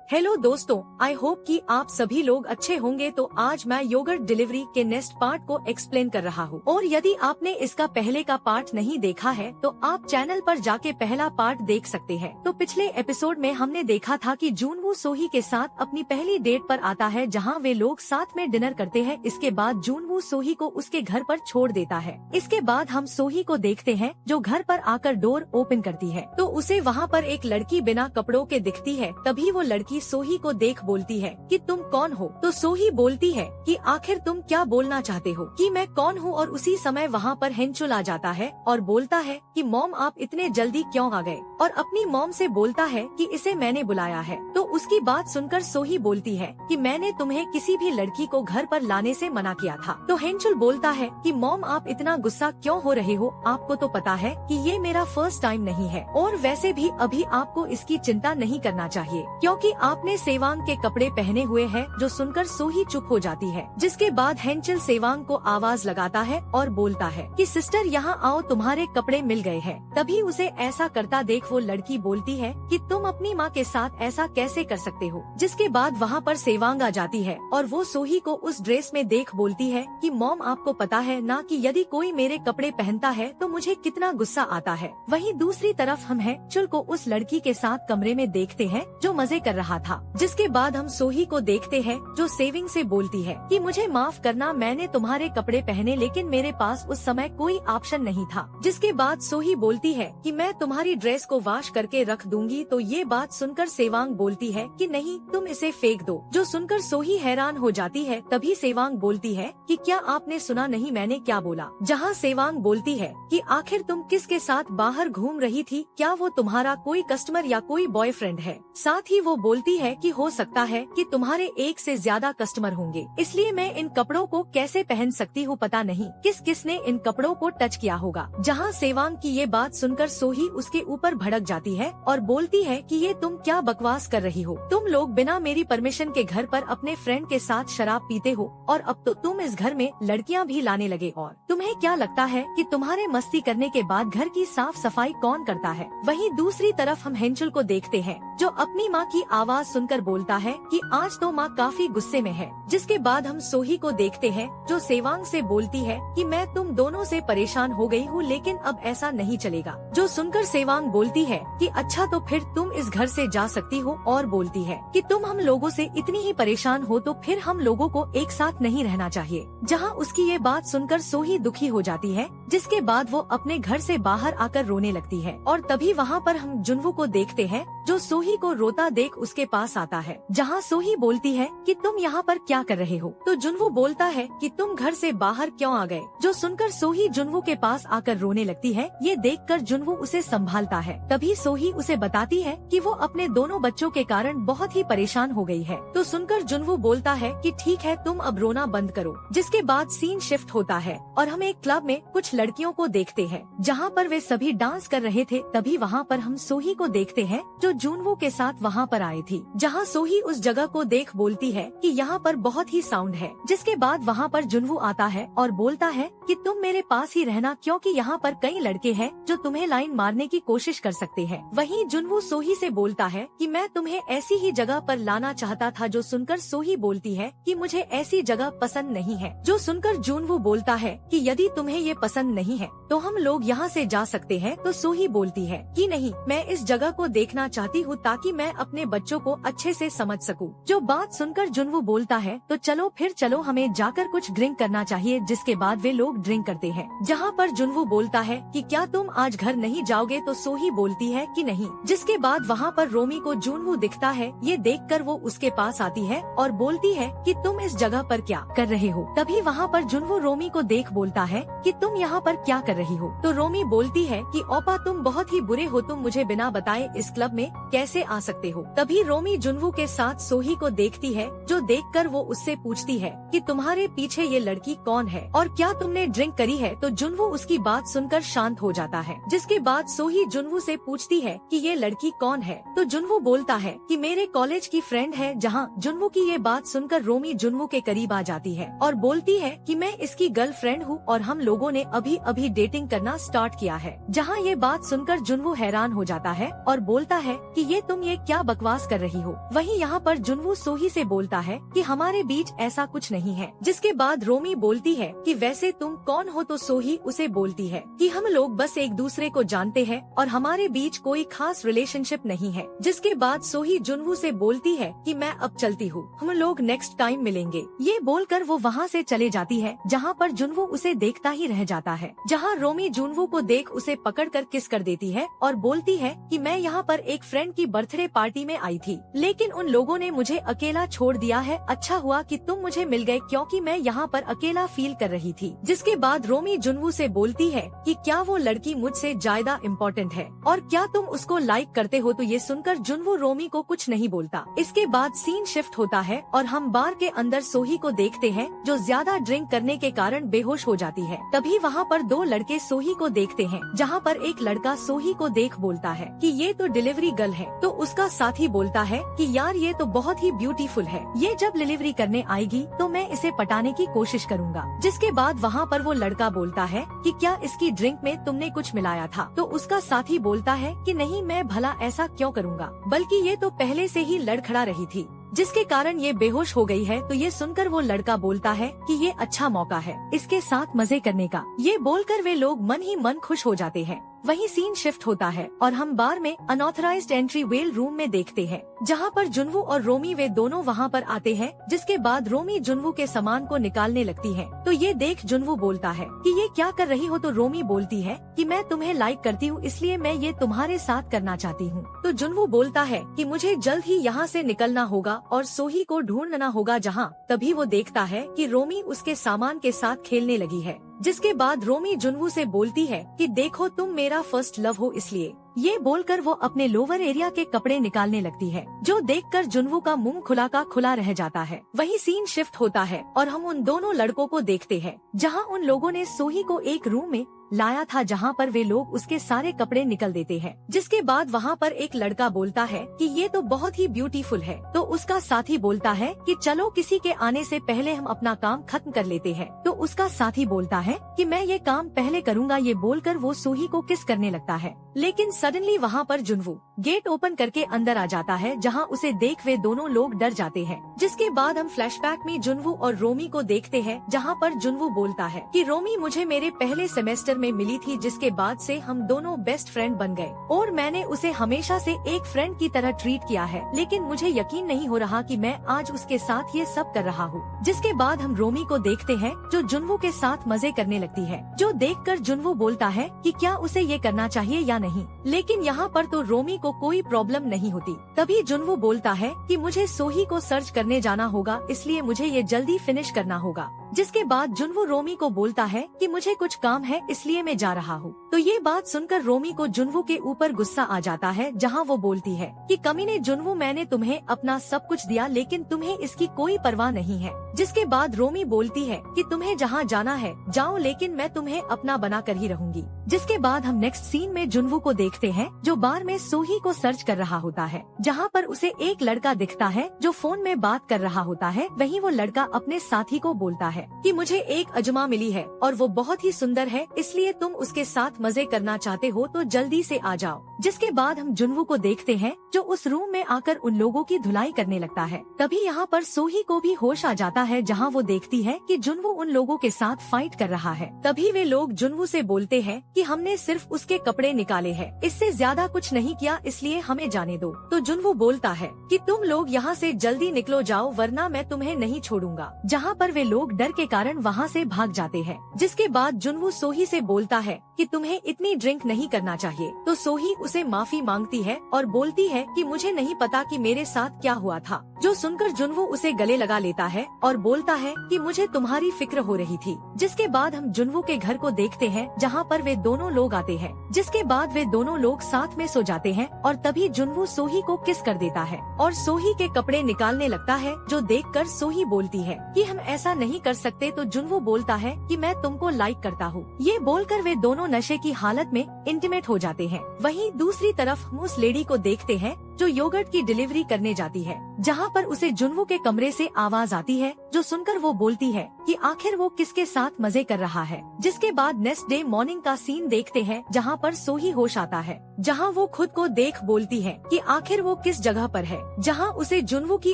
Hello दोस्तों, I hope कि आप सभी लोग अच्छे होंगे। तो आज मैं योगर्ट डिलीवरी के नेक्स्ट पार्ट को एक्सप्लेन कर रहा हूँ। और यदि आपने इसका पहले का पार्ट नहीं देखा है तो आप चैनल पर जाके पहला पार्ट देख सकते हैं। तो पिछले एपिसोड में हमने देखा था कि जूनवू सोही के साथ अपनी पहली डेट पर आता है, जहाँ वे लोग साथ में डिनर करते हैं। इसके बाद जूनवू सोही को उसके घर पर छोड़ देता है। इसके बाद हम सोही को देखते हैं जो घर पर आकर डोर ओपन करती है तो उसे वहाँ पर एक लड़की बिना कपड़ों के दिखती है। तभी वो लड़की सोही को देख बोलती है कि तुम कौन हो। तो सोही बोलती है कि आखिर तुम क्या बोलना चाहते हो कि मैं कौन हूँ। और उसी समय वहाँ पर हेंचुल आ जाता है और बोलता है कि मॉम आप इतने जल्दी क्यों आ गए, और अपनी मॉम से बोलता है कि इसे मैंने बुलाया है। तो उसकी बात सुनकर सोही बोलती है कि मैंने तुम्हें किसी भी लड़की को घर पर लाने से मना किया था। तो हेंचुल बोलता है कि मॉम आप इतना गुस्सा क्यों हो रहे हो, आपको तो पता है कि ये मेरा फर्स्ट टाइम नहीं है, और वैसे भी अभी आपको इसकी चिंता नहीं करना चाहिए क्योंकि आपने सेवांग के कपड़े पहने हुए हैं। जो सुनकर सोही चुप हो जाती है। जिसके बाद हेंचल सेवांग को आवाज लगाता है और बोलता है कि सिस्टर यहाँ आओ, तुम्हारे कपड़े मिल गए हैं। तभी उसे ऐसा करता देख वो लड़की बोलती है कि तुम अपनी माँ के साथ ऐसा कैसे कर सकते हो। जिसके बाद वहाँ पर सेवांग आ जाती है और वो सोही को उस ड्रेस में देख बोलती है कि मॉम आपको पता है ना कि यदि कोई मेरे कपड़े पहनता है तो मुझे कितना गुस्सा आता है। वहीं दूसरी तरफ हम हेंचल को उस लड़की के साथ कमरे में देखते हैं जो मजे कर रहा था। जिसके बाद हम सोही को देखते हैं जो सेविंग से बोलती है कि मुझे माफ करना, मैंने तुम्हारे कपड़े पहने लेकिन मेरे पास उस समय कोई ऑप्शन नहीं था। जिसके बाद सोही बोलती है कि मैं तुम्हारी ड्रेस को वॉश करके रख दूंगी। तो ये बात सुनकर सेवांग बोलती है कि नहीं, तुम इसे फेंक दो। जो सुनकर सोही हैरान हो जाती है। तभी सेवांग बोलती है कि क्या आपने सुना नहीं मैंने क्या बोला। जहाँ सेवांग बोलती है कि आखिर तुम किसके साथ बाहर घूम रही थी, क्या वो तुम्हारा कोई कस्टमर या कोई बॉयफ्रेंड है। साथ ही वो बोलती है कि हो सकता है कि तुम्हारे एक से ज्यादा कस्टमर होंगे, इसलिए मैं इन कपड़ों को कैसे पहन सकती हूँ, पता नहीं किसने इन कपड़ों को टच किया होगा। जहाँ सेवांग की ये बात सुनकर सोही उसके ऊपर भड़क जाती है और बोलती है कि ये तुम क्या बकवास कर रही हो। तुम लोग बिना मेरी परमिशन के घर पर अपने फ्रेंड के साथ शराब पीते हो और अब तो तुम इस घर में लड़कियाँ भी लाने लगे। और तुम्हें क्या लगता है कि तुम्हारे मस्ती करने के बाद घर की साफ सफाई कौन करता है। वहीं दूसरी तरफ हम हेंचुल को देखते हैं जो अपनी माँ की आवाज सुनकर बोलता है कि आज तो माँ काफी गुस्से में है। जिसके बाद हम सोही को देखते हैं जो सेवांग से बोलती है कि मैं तुम दोनों से परेशान हो गई हूँ, लेकिन अब ऐसा नहीं चलेगा। जो सुनकर सेवांग बोलती है कि अच्छा तो फिर तुम इस घर से जा सकती हो, और बोलती है कि तुम हम लोगों से इतनी ही परेशान हो तो फिर हम लोगों को एक साथ नहीं रहना चाहिए। जहाँ उसकी ये बात सुनकर सोही दुखी हो जाती है। जिसके बाद वो अपने घर से बाहर आकर रोने लगती है। और तभी वहाँ पर हम जुनवू को देखते हैं जो सोही को रोता देख उसके पास आता है। जहाँ सोही बोलती है कि तुम यहाँ पर क्या कर रहे हो। तो जुनवू बोलता है कि तुम घर से बाहर क्यों आ गए। जो सुनकर सोही जुनवू के पास आकर रोने लगती है। ये देखकर जुनवू उसे संभालता है। तभी सोही उसे बताती है कि वो अपने दोनों बच्चों के कारण बहुत ही परेशान हो गई है। तो सुनकर जुनवू बोलता है कि ठीक है, तुम अब रोना बंद करो। जिसके बाद सीन शिफ्ट होता है और हम एक क्लब में कुछ लड़कियों को देखते हैं जहाँ पर वे सभी डांस कर रहे थे। तभी वहाँ पर हम सोही को देखते हैं जो जुनवू के साथ वहाँ पर आई थी। जहाँ सोही उस जगह को देख बोलती है कि यहाँ पर बहुत ही साउंड है। जिसके बाद वहाँ पर जुनवू आता है और बोलता है कि तुम मेरे पास ही रहना क्योंकि यहाँ पर कई लड़के हैं जो तुम्हें लाइन मारने की कोशिश कर सकते हैं। वहीं जुनवू सोही से बोलता है कि मैं तुम्हें ऐसी ही जगह पर लाना चाहता था। जो सुनकर सोही बोलती है कि मुझे ऐसी जगह पसंद नहीं है। जो सुनकर जुनवू बोलता है कि यदि तुम्हें ये पसंद नहीं है तो हम लोग यहाँ से जा सकते हैं। तो सोही बोलती है कि नहीं, मैं इस जगह को देखना चाहती हूँ ताकि मैं अपने बच्चों को अच्छे से समझ सकूं। जो बात सुनकर जुनवू बोलता है तो चलो फिर चलो, हमें जाकर कुछ ड्रिंक करना चाहिए। जिसके बाद वे लोग ड्रिंक करते हैं। जहाँ पर जुनवू बोलता है कि क्या तुम आज घर नहीं जाओगे। तो सोही बोलती है कि नहीं। जिसके बाद वहाँ पर रोमी को जुनवू दिखता है। ये देखकर वो उसके पास आती है और बोलती है कि तुम इस जगह पर क्या कर रहे हो। तभी वहाँ पर जुनवू रोमी को देख बोलता है कि तुम यहाँ पर क्या कर रही हो। तो रोमी बोलती है कि ओपा तुम बहुत ही बुरे हो, तुम मुझे बिना बताए इस क्लब में कैसे आ सकते हो। तभी रोमी जुनवू के साथ सोही को देखती है। जो देखकर वो उससे पूछती है कि तुम्हारे पीछे ये लड़की कौन है और क्या तुमने ड्रिंक करी है। तो जुनवू उसकी बात सुनकर शांत हो जाता है। जिसके बाद सोही जुनवू से पूछती है कि ये लड़की कौन है। तो जुनवू बोलता है कि मेरे कॉलेज की फ्रेंड है। जहाँ जुनवू की ये बात सुनकर रोमी जुनवू के करीब आ जाती है और बोलती है कि मैं इसकी गर्लफ्रेंड हूँ और हम लोगों ने अभी अभी डेटिंग करना स्टार्ट किया है। जहाँ ये बात सुनकर जुनवू हैरान हो जाता है और बोलता है कि ये तुम ये क्या बकवास कर रही हो। वहीं यहाँ पर जुनवू सोही से बोलता है कि हमारे बीच ऐसा कुछ नहीं है। जिसके बाद रोमी बोलती है कि वैसे तुम कौन हो, तो सोही उसे बोलती है कि हम लोग बस एक दूसरे को जानते हैं और हमारे बीच कोई खास रिलेशनशिप नहीं है। जिसके बाद सोही जुनवू से बोलती है कि मैं अब चलती हूँ, हम लोग नेक्स्ट टाइम मिलेंगे। ये बोलकर वो वहाँ से चले जाती है, जहाँ पर जुनवू उसे देखता ही रह जाता है। जहाँ रोमी जुनवू को देख उसे पकड़कर किस कर देती है और बोलती है कि मैं यहाँ पर एक फ्रेंड की बर्थडे पार्टी में आई थी, लेकिन उन लोगों ने मुझे अकेला छोड़ दिया है। अच्छा हुआ कि तुम मुझे मिल गए, क्योंकि मैं यहाँ पर अकेला फील कर रही थी। जिसके बाद रोमी जुनवू से बोलती है कि क्या वो लड़की मुझसे ज्यादा इम्पोर्टेंट है और क्या तुम उसको लाइक करते हो। तो ये सुनकर जुनवू रोमी को कुछ नहीं बोलता। इसके बाद सीन शिफ्ट होता है और हम बार के अंदर सोही को देखते हैं, जो ज्यादा ड्रिंक करने के कारण बेहोश हो जाती है। तभी वहाँ पर दो लड़के सोही को देखते हैं, जहाँ पर एक लड़का सोही को देख बोलता है कि ये तो डिलीवरी गर्ल है। तो उसका साथी बोलता है कि यार ये तो बहुत ही ब्यूटीफुल है, ये जब डिलीवरी करने आएगी तो मैं इसे पटाने की कोशिश करूँगा। जिसके बाद वहाँ पर वो लड़का बोलता है कि क्या इसकी ड्रिंक में तुमने कुछ मिलाया था। तो उसका साथी बोलता है कि नहीं, मैं भला ऐसा क्यों करूँगा, बल्कि ये तो पहले से ही लड़खड़ा रही थी, जिसके कारण ये बेहोश हो गई है। तो ये सुनकर वो लड़का बोलता है कि ये अच्छा मौका है इसके साथ मजे करने का। ये बोलकर वे लोग मन ही मन खुश हो जाते हैं। वहीं सीन शिफ्ट होता है और हम बार में अनऑथराइज्ड एंट्री वेल रूम में देखते हैं, जहां पर जुनवू और रोमी वे दोनों वहां पर आते हैं। जिसके बाद रोमी जुनवू के सामान को निकालने लगती है। तो ये देख जुनवू बोलता है कि ये क्या कर रही हो। तो रोमी बोलती है कि मैं तुम्हें लाइक करती हूँ, इसलिए मैं ये तुम्हारे साथ करना चाहती हूँ। तो जुनवू बोलता है कि मुझे जल्द ही यहाँ से निकलना होगा और सोही को ढूंढना होगा जहाँ। तभी वो देखता है कि रोमी उसके सामान के साथ खेलने लगी है। जिसके बाद रोमी जुनवू से बोलती है कि देखो तुम मेरा फर्स्ट लव हो, इसलिए। ये बोलकर वो अपने लोअर एरिया के कपड़े निकालने लगती है, जो देखकर जुनवू का मुंह खुला का खुला रह जाता है। वही सीन शिफ्ट होता है और हम उन दोनों लड़कों को देखते हैं, जहां उन लोगों ने सोही को एक रूम में लाया था, जहां पर वे लोग उसके सारे कपड़े निकल देते हैं। जिसके बाद वहां पर एक लड़का बोलता है कि ये तो बहुत ही ब्यूटीफुल है। तो उसका साथी बोलता है कि चलो किसी के आने से पहले हम अपना काम खत्म कर लेते हैं। तो उसका साथी बोलता है कि मैं ये काम पहले करूँगा। ये बोलकर वो सोही को किस करने लगता है, लेकिन सडनली वहाँ पर जुनवू गेट ओपन करके अंदर आ जाता है, जहाँ उसे देख वे दोनों लोग डर जाते हैं। जिसके बाद हम फ्लैशबैक में जुनवू और रोमी को देखते हैं, जहाँ पर जुनवू बोलता है कि रोमी मुझे मेरे पहले सेमेस्टर में मिली थी, जिसके बाद से हम दोनों बेस्ट फ्रेंड बन गए और मैंने उसे हमेशा से एक फ्रेंड की तरह ट्रीट किया है, लेकिन मुझे यकीन नहीं हो रहा कि मैं आज उसके साथ ये सब कर रहा हूँ। जिसके बाद हम रोमी को देखते हैं, जो जुनवू के साथ मजे करने लगती है, जो देखकर जुनवू बोलता है कि क्या उसे ये करना चाहिए या नहीं। लेकिन यहाँ पर तो रोमी को कोई प्रॉब्लम नहीं होती। तभी जुनवू बोलता है कि मुझे सोही को सर्च करने जाना होगा, इसलिए मुझे ये जल्दी फिनिश करना होगा। जिसके बाद जुनवू रोमी को बोलता है कि मुझे कुछ काम है, इसलिए मैं जा रहा हूँ। तो ये बात सुनकर रोमी को जुनवू के ऊपर गुस्सा आ जाता है, जहाँ वो बोलती है कि कमीने जुनवू, मैंने तुम्हें अपना सब कुछ दिया, लेकिन तुम्हें इसकी कोई परवाह नहीं है। जिसके बाद रोमी बोलती है कि तुम्हें जहाँ जाना है जाओ, लेकिन मैं तुम्हें अपना बना कर ही रहूंगी। जिसके बाद हम नेक्स्ट सीन में जुनवू को देखते हैं, जो बार में सोही को सर्च कर रहा होता है, जहाँ पर उसे एक लड़का दिखता है जो फोन में बात कर रहा होता है। वहीं वो लड़का अपने साथी को बोलता है कि मुझे एक अजमा मिली है और वो बहुत ही सुंदर है, इसलिए तुम उसके साथ मजे करना चाहते हो तो जल्दी से आ जाओ। जिसके बाद हम जुनवू को देखते हैं, जो उस रूम में आकर उन लोगों की धुलाई करने लगता है। तभी यहाँ पर सोही को भी होश आ जाता है, जहाँ वो देखती है कि जुनवू उन लोगों के साथ फाइट कर रहा है। तभी वे लोग जुनवू से बोलते हैं कि हमने सिर्फ उसके कपड़े निकाले हैं, इससे ज्यादा कुछ नहीं किया, इसलिए हमें जाने दो। तो जुनवू बोलता है कि तुम लोग यहाँ से जल्दी निकलो जाओ, वरना मैं तुम्हें नहीं छोड़ूंगा। जहाँ पर वे लोग डर के कारण वहाँ से भाग जाते हैं। जिसके बाद जुनवू सोही से बोलता है कि तुम्हें इतनी ड्रिंक नहीं करना चाहिए। तो सोही उसे माफी मांगती है और बोलती है कि मुझे नहीं पता कि मेरे साथ क्या हुआ था। जो सुनकर जुनवू उसे गले लगा लेता है और बोलता है कि मुझे तुम्हारी फिक्र हो रही थी। जिसके बाद हम जुनवू के घर को देखते हैं, जहाँ पर वे दोनों लोग आते हैं। जिसके बाद वे दोनों लोग साथ में सो जाते हैं और तभी जुनवू सोही को किस कर देता है और सोही के कपड़े निकालने लगता है, जो देखकर सोही बोलती है कि हम ऐसा नहीं कर सकते। तो जुनवू बोलता है कि मैं तुमको लाइक करता हूँ। ये बोलकर वे दोनों नशे की हालत में इंटीमेट हो जाते हैं। वहीं दूसरी तरफ हम उस लेडी को देखते हैं जो योगर्ट की डिलीवरी करने जाती है, जहाँ पर उसे जुन्वू के कमरे से आवाज आती है, जो सुनकर वो बोलती है कि आखिर वो किसके साथ मजे कर रहा है। जिसके बाद नेक्स्ट डे मॉर्निंग का सीन देखते हैं, जहाँ पर सोही होश आता है, जहाँ वो खुद को देख बोलती है कि आखिर वो किस जगह पर है, जहाँ उसे जुन्वू की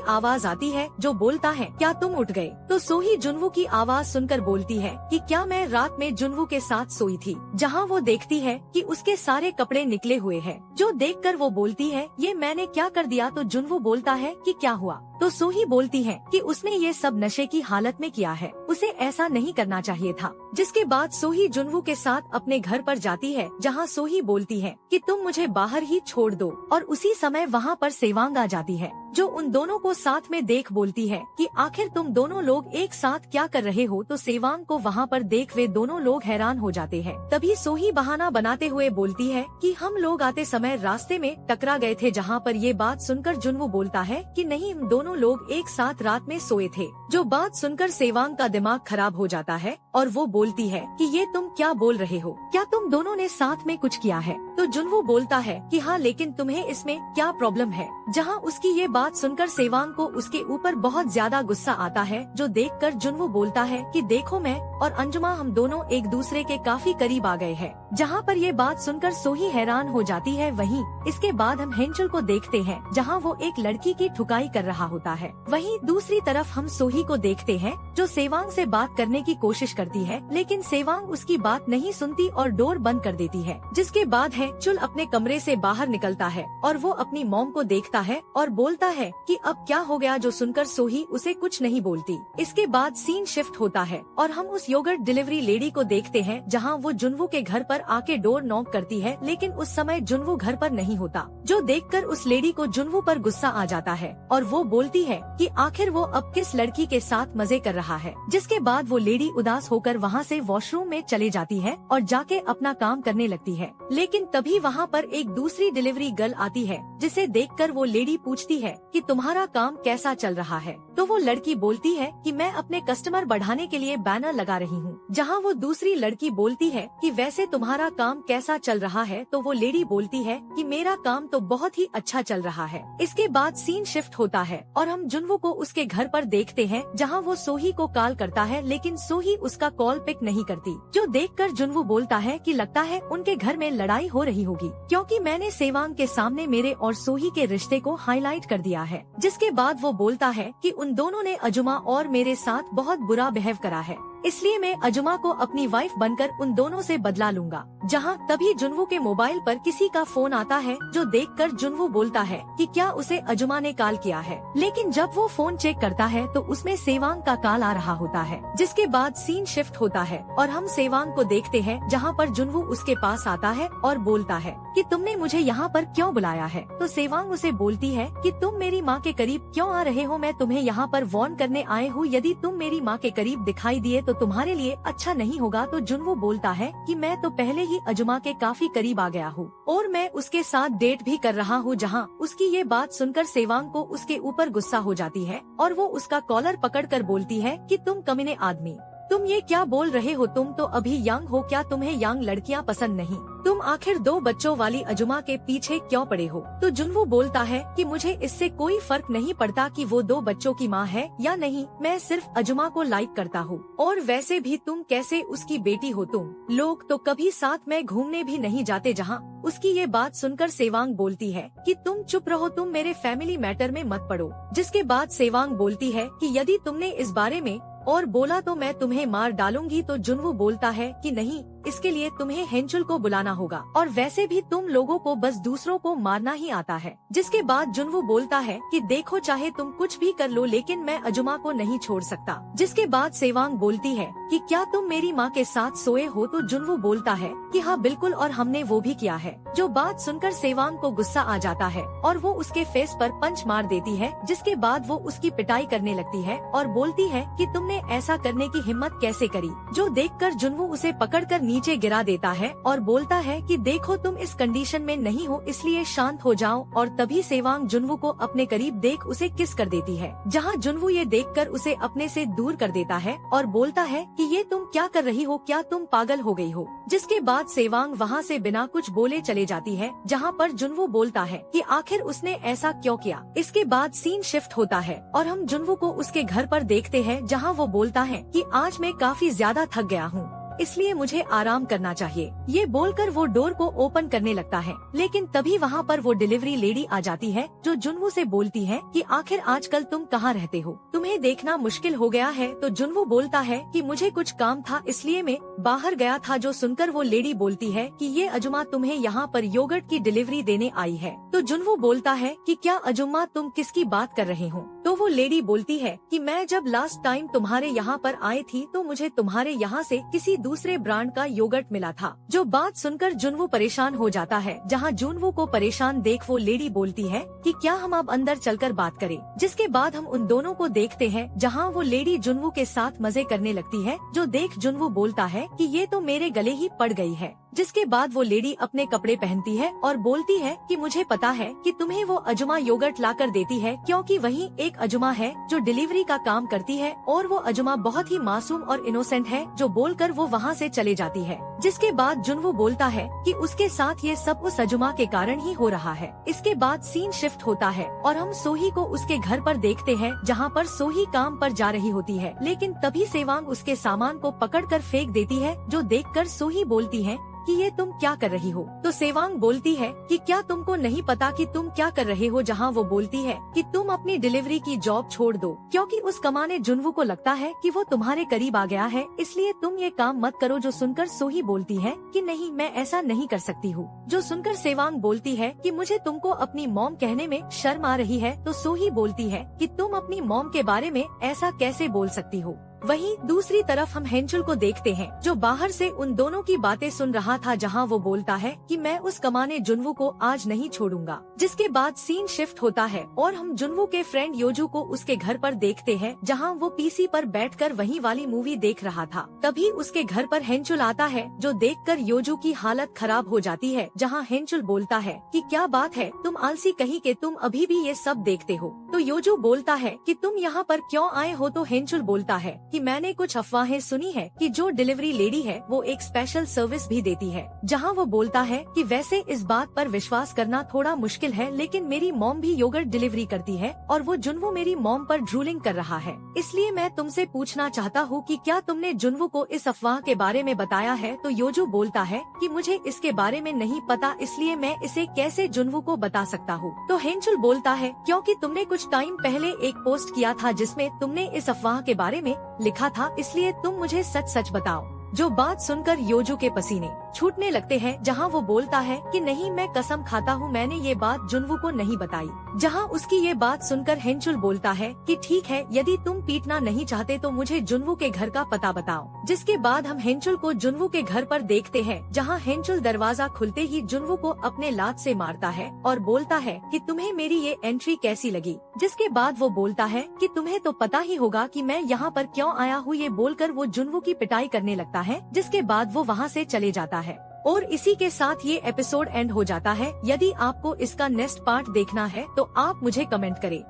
आवाज आती है, जो बोलता है क्या तुम उठ गए। तो सोही जुन्वू की आवाज सुनकर बोलती है कि क्या मैं रात में जुन्वू के साथ सोई थी, जहाँ वो देखती है कि उसके सारे कपड़े निकले हुए हैं, जो देखकर वो बोलती है ये मैंने क्या कर दिया। तो जुन्वू बोलता है कि क्या हुआ। तो सोही बोलती है कि उसने ये सब नशे की हालत में किया है, उसे ऐसा नहीं करना चाहिए था। जिसके बाद सोही जुन्वू के साथ अपने घर पर जाती है, जहाँ सोही बोलती है कि तुम मुझे बाहर ही छोड़ दो। और उसी समय वहाँ पर सेवांग आ जाती है, जो उन दोनों को साथ में देख बोलती है कि आखिर तुम दोनों लोग एक साथ क्या कर रहे हो। तो सेवांग को वहाँ पर देख वे दोनों लोग हैरान हो जाते हैं। तभी सोही बहाना बनाते हुए बोलती है कि हम लोग आते समय रास्ते में टकरा गए थे। जहाँ पर ये बात सुनकर जुन्वू बोलता है कि नहीं, हम दोनों लोग एक साथ रात में सोए थे। जो बात सुनकर सेवांग का दिमाग खराब हो जाता है और वो बोलती है कि ये तुम क्या बोल रहे हो, क्या तुम दोनों ने साथ में कुछ किया है। तो जुन्वू बोलता है कि हाँ, लेकिन तुम्हें इसमें क्या प्रॉब्लम है। जहाँ उसकी ये बात सुनकर सेवांग को उसके ऊपर बहुत ज्यादा गुस्सा आता है, जो देखकर जुन्वू बोलता है कि देखो मैं और अंजुमा हम दोनों एक दूसरे के काफी करीब आ गए हैं। जहाँ पर ये बात सुनकर सोही हैरान हो जाती है। वहीं इसके बाद हम हेंचुल को देखते हैं, जहाँ वो एक लड़की की ठुकाई कर रहा होता है। वहीं दूसरी तरफ हम सोही को देखते हैं, जो सेवांग से बात करने की कोशिश करती है, लेकिन सेवांग उसकी बात नहीं सुनती और डोर बंद कर देती है। जिसके बाद हेंचुल अपने कमरे से बाहर निकलता है और वो अपनी मॉम को देखता है और बोलता है कि अब क्या हो गया। जो सुनकर सोही उसे कुछ नहीं बोलती। इसके बाद सीन शिफ्ट होता है और हम उस योगर्ट डिलीवरी लेडी को देखते हैं, जहाँ वो जुन्वू के घर पर आके डोर नॉक करती है, लेकिन उस समय जुन्वू घर पर नहीं होता। जो देखकर उस लेडी को जुन्वू पर गुस्सा आ जाता है और वो बोलती है कि आखिर वो अब किस लड़की के साथ मजे कर रहा है। जिसके बाद वो लेडी उदास होकर वहाँ से वॉशरूम में चले जाती है और जाके अपना काम करने लगती है। लेकिन तभी वहाँ पर एक दूसरी डिलीवरी गर्ल आती है, जिसे देखकर वो लेडी पूछती है कि तुम्हारा काम कैसा चल रहा है। तो वो लड़की बोलती है कि मैं अपने कस्टमर बढ़ाने के लिए बैनर लगा रही हूँ। जहाँ वो दूसरी लड़की बोलती है कि वैसे तुम्हारा काम कैसा चल रहा है। तो वो लेडी बोलती है कि मेरा काम तो बहुत ही अच्छा चल रहा है। इसके बाद सीन शिफ्ट होता है और हम जुन्वू को उसके घर पर देखते हैं, जहाँ वो सोही को कॉल करता है, लेकिन सोही उसका कॉल पिक नहीं करती। जो देखकर जुन्वू बोलता है कि लगता है उनके घर में लड़ाई हो रही होगी, क्योंकि मैंने सेवांग के सामने मेरे और सोही के रिश्ते को हाईलाइट कर दिया है। जिसके बाद वो बोलता है कि उन दोनों ने अजुमा और मेरे साथ बहुत बुरा बिहेव करा है, इसलिए मैं अजुमा को अपनी वाइफ बनकर उन दोनों से बदला लूंगा। जहाँ तभी जुन्वू के मोबाइल पर किसी का फोन आता है, जो देखकर जुन्वू बोलता है कि क्या उसे अजुमा ने कॉल किया है। लेकिन जब वो फोन चेक करता है तो उसमें सेवांग का कॉल आ रहा होता है। जिसके बाद सीन शिफ्ट होता है और हम सेवांग को देखते हैं, जहाँ पर जुन्वू उसके पास आता है और बोलता है कि तुमने मुझे यहाँ पर क्यों बुलाया है। तो सेवांग उसे बोलती है कि तुम मेरी माँ के करीब क्यों आ रहे हो, मैं तुम्हें यहाँ पर वार्न करने आए हूँ, यदि तुम मेरी माँ के करीब दिखाई दिए तो तुम्हारे लिए अच्छा नहीं होगा। तो जुन्वू बोलता है कि मैं तो पहले ही अजुमा के काफी करीब आ गया हूँ और मैं उसके साथ डेट भी कर रहा हूँ। जहाँ उसकी ये बात सुनकर सेवांग को उसके ऊपर गुस्सा हो जाती है और वो उसका कॉलर पकड़कर बोलती है कि तुम कमीने आदमी, तुम ये क्या बोल रहे हो, तुम तो अभी यंग हो, क्या तुम्हें यंग लड़कियां पसंद नहीं, तुम आखिर 2 बच्चों वाली अजुमा के पीछे क्यों पड़े हो। तो जुन्वू बोलता है कि मुझे इससे कोई फर्क नहीं पड़ता कि वो 2 बच्चों की माँ है या नहीं, मैं सिर्फ अजुमा को लाइक करता हूँ और वैसे भी तुम कैसे उसकी बेटी हो, तुम लोग तो कभी साथ में घूमने भी नहीं जाते। जहाँ उसकी ये बात सुनकर सेवांग बोलती है कि तुम चुप रहो, तुम मेरे फैमिली मैटर में मत पड़ो। जिसके बाद सेवांग बोलती है कि यदि तुमने इस बारे में और बोला तो मैं तुम्हें मार डालूंगी। तो जुन्वू बोलता है कि नहीं, इसके लिए तुम्हें हेंचुल को बुलाना होगा और वैसे भी तुम लोगों को बस दूसरों को मारना ही आता है। जिसके बाद जुन्वू बोलता है कि देखो चाहे तुम कुछ भी कर लो, लेकिन मैं अजुमा को नहीं छोड़ सकता। जिसके बाद सेवांग बोलती है कि क्या तुम मेरी माँ के साथ सोए हो। तो जुन्वू बोलता है कि हाँ बिल्कुल, और हमने वो भी किया है। जो बात सुनकर सेवांग को गुस्सा आ जाता है और वो उसके फेस पर पंच मार देती है। जिसके बाद वो उसकी पिटाई करने लगती है और बोलती है कि तुमने ऐसा करने की हिम्मत कैसे करी। जो देखकर जुन्वू उसे पकड़कर नीचे गिरा देता है और बोलता है कि देखो तुम इस कंडीशन में नहीं हो, इसलिए शांत हो जाओ। और तभी सेवांग जुनवू को अपने करीब देख उसे किस कर देती है, जहाँ जुनवू ये देखकर उसे अपने से दूर कर देता है और बोलता है कि ये तुम क्या कर रही हो, क्या तुम पागल हो गई हो। जिसके बाद सेवांग वहाँ से बिना कुछ बोले चले जाती है, जहाँ पर जुनवू बोलता है कि आखिर उसने ऐसा क्यों किया। इसके बाद सीन शिफ्ट होता है और हम जुनवू को उसके घर पर देखते हैं, जहाँ वो बोलता है कि आज मैं काफी ज्यादा थक गया हूँ, इसलिए मुझे आराम करना चाहिए। ये बोलकर वो डोर को ओपन करने लगता है, लेकिन तभी वहाँ पर वो डिलीवरी लेडी आ जाती है, जो जुनवू से बोलती है कि आखिर आजकल तुम कहाँ रहते हो, तुम्हें देखना मुश्किल हो गया है। तो जुनवू बोलता है कि मुझे कुछ काम था, इसलिए मैं बाहर गया था। जो सुनकर वो लेडी बोलती है कि ये अजुमा तुम्हें यहाँ पर योगर्ट की डिलीवरी देने आई है। तो जुनवू बोलता है कि क्या अजुमा, तुम किसकी बात कर रहे हो। तो वो लेडी बोलती है कि मैं जब लास्ट टाइम तुम्हारे यहाँ पर आई थी तो मुझे तुम्हारे यहाँ से किसी दूसरे ब्रांड का योगर्ट मिला था। जो बात सुनकर जुनवू परेशान हो जाता है, जहाँ जुनवू को परेशान देख वो लेडी बोलती है कि क्या हम अब अंदर चलकर बात करें। जिसके बाद हम उन दोनों को देखते हैं, जहाँ वो लेडी जुनवू के साथ मजे करने लगती है। जो देख जुनवू बोलता है कि ये तो मेरे गले ही पड़ गई है। जिसके बाद वो लेडी अपने कपड़े पहनती है और बोलती है कि मुझे पता है कि तुम्हें वो अजुमा योगर्ट लाकर देती है, क्योंकि वही एक अजुमा है जो डिलीवरी का काम करती है और वो अजुमा बहुत ही मासूम और इनोसेंट है। जो बोलकर वो वहाँ से चले जाती है। जिसके बाद जुनवू बोलता है कि उसके साथ ये सब उस अजुमा के कारण ही हो रहा है। इसके बाद सीन शिफ्ट होता है और हम सोही को उसके घर पर देखते हैं, जहाँ पर सोही काम पर जा रही होती है, लेकिन तभी सेवांग उसके सामान को पकड़कर फेंक देती है। जो देखकर सोही बोलती है कि ये तुम क्या कर रही हो। तो सेवांग बोलती है कि क्या तुमको नहीं पता कि तुम क्या कर रहे हो। जहाँ वो बोलती है कि तुम अपनी डिलीवरी की जॉब छोड़ दो, क्योंकि उस कमाने जुनवू को लगता है कि वो तुम्हारे करीब आ गया है, इसलिए तुम ये काम मत करो। जो सुनकर सोही बोलती है कि नहीं, मैं ऐसा नहीं कर सकती हूँ। जो सुनकर सेवांग बोलती है कि मुझे तुमको अपनी मॉम कहने में शर्म आ रही है। तो सोही बोलती है कि तुम अपनी मॉम के बारे में ऐसा कैसे बोल सकती हो। वहीं दूसरी तरफ हम हेंचुल को देखते हैं, जो बाहर से उन दोनों की बातें सुन रहा था, जहां वो बोलता है कि मैं उस कमाने जुनवू को आज नहीं छोड़ूंगा। जिसके बाद सीन शिफ्ट होता है और हम जुनवू के फ्रेंड योजू को उसके घर पर देखते हैं, जहां वो पीसी पर बैठकर वही वाली मूवी देख रहा था। तभी उसके घर पर हेंचुल आता है, जो देखकर योजू की हालत खराब हो जाती है। जहां हेंचुल बोलता है कि क्या बात है, तुम आलसी कहीं के, तुम अभी भी ये सब देखते हो। तो योजू बोलता है कि तुम यहाँ पर क्यों आए हो। तो हेंचुल बोलता है कि मैंने कुछ अफवाहें सुनी है कि जो डिलीवरी लेडी है वो एक स्पेशल सर्विस भी देती है। जहां वो बोलता है कि वैसे इस बात पर विश्वास करना थोड़ा मुश्किल है, लेकिन मेरी मॉम भी योगर्ट डिलीवरी करती है और वो जुनवू मेरी मॉम पर ड्रूलिंग कर रहा है, इसलिए मैं तुमसे पूछना चाहता हूँ कि क्या तुमने जुनवू को इस अफवाह के बारे में बताया है। तो योजू बोलता है कि मुझे इसके बारे में नहीं पता, इसलिए मैं इसे कैसे जुनवू को बता सकता हूँ। तो हेंचुल बोलता है क्योंकि तुमने कुछ टाइम पहले एक पोस्ट किया था जिसमें तुमने इस अफवाह के बारे में लिखा था, इसलिए तुम मुझे सच सच बताओ। जो बात सुनकर योजू के पसीने छूटने लगते हैं, जहां वो बोलता है कि नहीं, मैं कसम खाता हूँ मैंने ये बात जुनवू को नहीं बताई। जहां उसकी ये बात सुनकर हेंचुल बोलता है कि ठीक है, यदि तुम पीटना नहीं चाहते तो मुझे जुनवू के घर का पता बताओ। जिसके बाद हम हेंचुल को जुनवू के घर पर देखते हैं, जहां हेंचुल दरवाजा खुलते ही जुनवू को अपने लात से मारता है और बोलता है कि तुम्हें मेरी ये एंट्री कैसी लगी। जिसके बाद वो बोलता है कि तुम्हें तो पता ही होगा कि मैं यहाँ पर क्यों आया हूँ। ये बोलकर वो जुनवू की पिटाई करने लगता है, जिसके बाद वो वहाँ से चले जाता है। और इसी के साथ ये एपिसोड एंड हो जाता है। यदि आपको इसका नेक्स्ट पार्ट देखना है तो आप मुझे कमेंट करें।